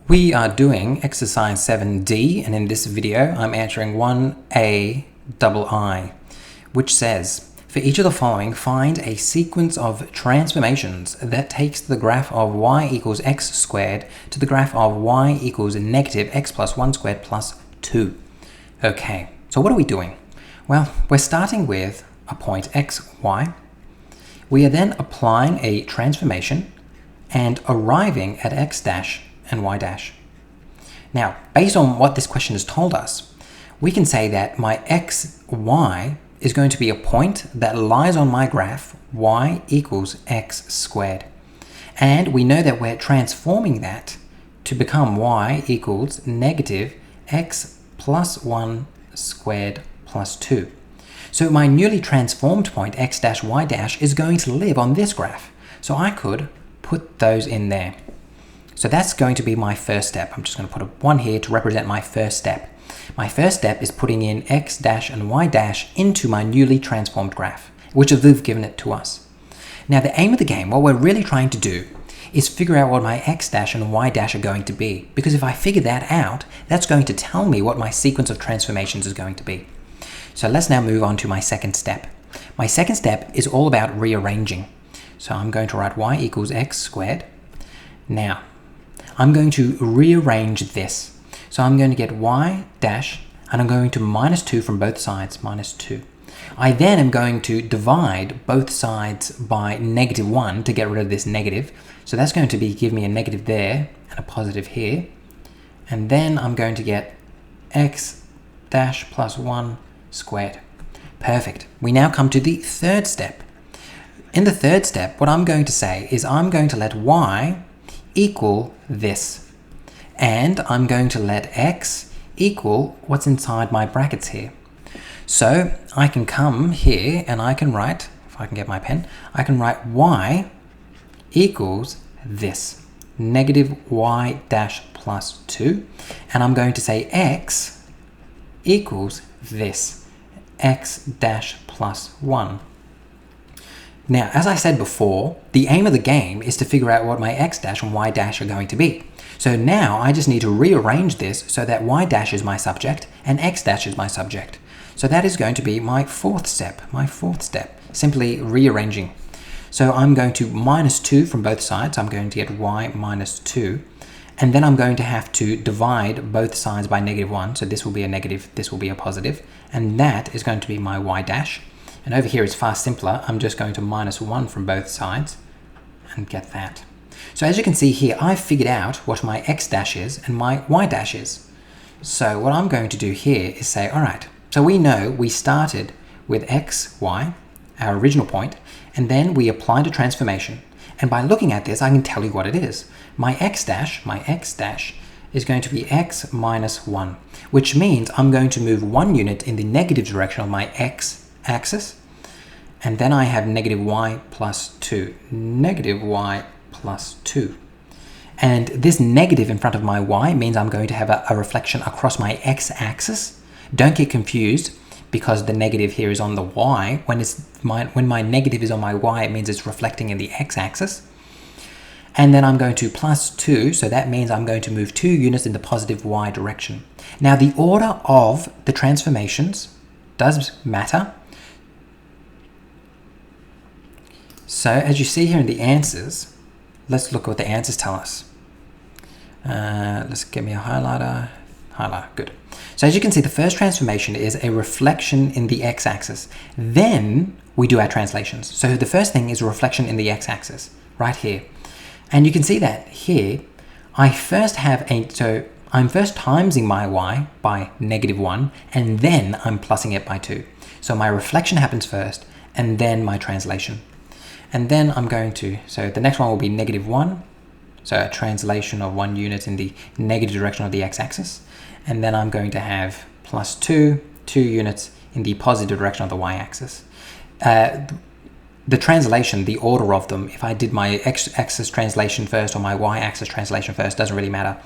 We are doing exercise 7D, and in this video I'm answering 1A which says, for each of the following, find a sequence of transformations that takes the graph of y equals x squared to the graph of y equals negative x plus 1 squared plus 2. Okay, so what are we doing? Well, we're starting with a point x, y. We are then applying a transformation and arriving at x dash and y dash. Now, based on what this question has told us, we can say that my xy is going to be a point that lies on my graph y equals x squared. And we know that we're transforming that to become y equals negative x plus 1 squared plus 2. So my newly transformed point x dash y dash is going to live on this graph. So I could put those in there. So that's going to be my first step. I'm just going to put a 1 here to represent my first step. My first step is putting in x dash and y dash into my newly transformed graph, which they've given it to us. Now the aim of the game, what we're really trying to do, is figure out what my x dash and y dash are going to be. Because if I figure that out, that's going to tell me what my sequence of transformations is going to be. So let's now move on to my second step. My second step is all about rearranging. So I'm going to write y equals x squared. Now, I'm going to rearrange this. So I'm going to get y dash, and I'm going to minus 2 from both sides, minus 2. I then am going to divide both sides by negative 1 to get rid of this negative. So that's going to give me a negative there and a positive here. And then I'm going to get x dash plus 1 squared. Perfect. We now come to the third step. In the third step, what I'm going to say is I'm going to let y equal this. And I'm going to let x equal what's inside my brackets here. So I can come here and I can write, if I can get my pen, I can write y equals this, negative y dash plus 2. And I'm going to say x equals this, x dash plus 1. Now, as I said before, the aim of the game is to figure out what my x dash and y dash are going to be. So now I just need to rearrange this so that y dash is my subject and x dash is my subject. So that is going to be my fourth step, simply rearranging. So I'm going to minus 2 from both sides. I'm going to get y minus 2. And then I'm going to have to divide both sides by negative 1. So this will be a negative, this will be a positive. And that is going to be my y dash. And over here it's far simpler. I'm just going to minus 1 from both sides and get that. So as you can see here, I've figured out what my x dash is and my y dash is. So what I'm going to do here is say, all right, so we know we started with x, y, our original point, and then we applied a transformation. And by looking at this, I can tell you what it is. My x dash is going to be x minus 1, which means I'm going to move 1 unit in the negative direction of my x axis, and then I have negative y plus 2, negative y plus 2. And this negative in front of my y means I'm going to have a reflection across my x-axis. Don't get confused because the negative here is on the y. When my negative is on my y, it means it's reflecting in the x-axis. And then I'm going to plus 2, so that means I'm going to move 2 units in the positive y direction. Now the order of the transformations does matter. So as you see here in the answers, let's look at what the answers tell us. Let's get me a highlighter, good. So as you can see, the first transformation is a reflection in the x-axis. Then we do our translations. So the first thing is a reflection in the x-axis, right here. And you can see that here, I'm first timesing my y by negative 1, and then I'm plussing it by 2. So my reflection happens first, and then my translation. And then I'm going to, so the next one will be negative 1. So a translation of 1 unit in the negative direction of the x-axis. And then I'm going to have plus 2 units in the positive direction of the y-axis. The translation, the order of them, if I did my x-axis translation first or my y-axis translation first, doesn't really matter.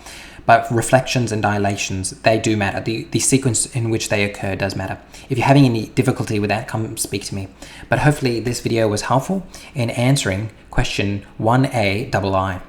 But reflections and dilations, they do matter. The sequence in which they occur does matter. If you're having any difficulty with that, come speak to me. But hopefully this video was helpful in answering question 1A II.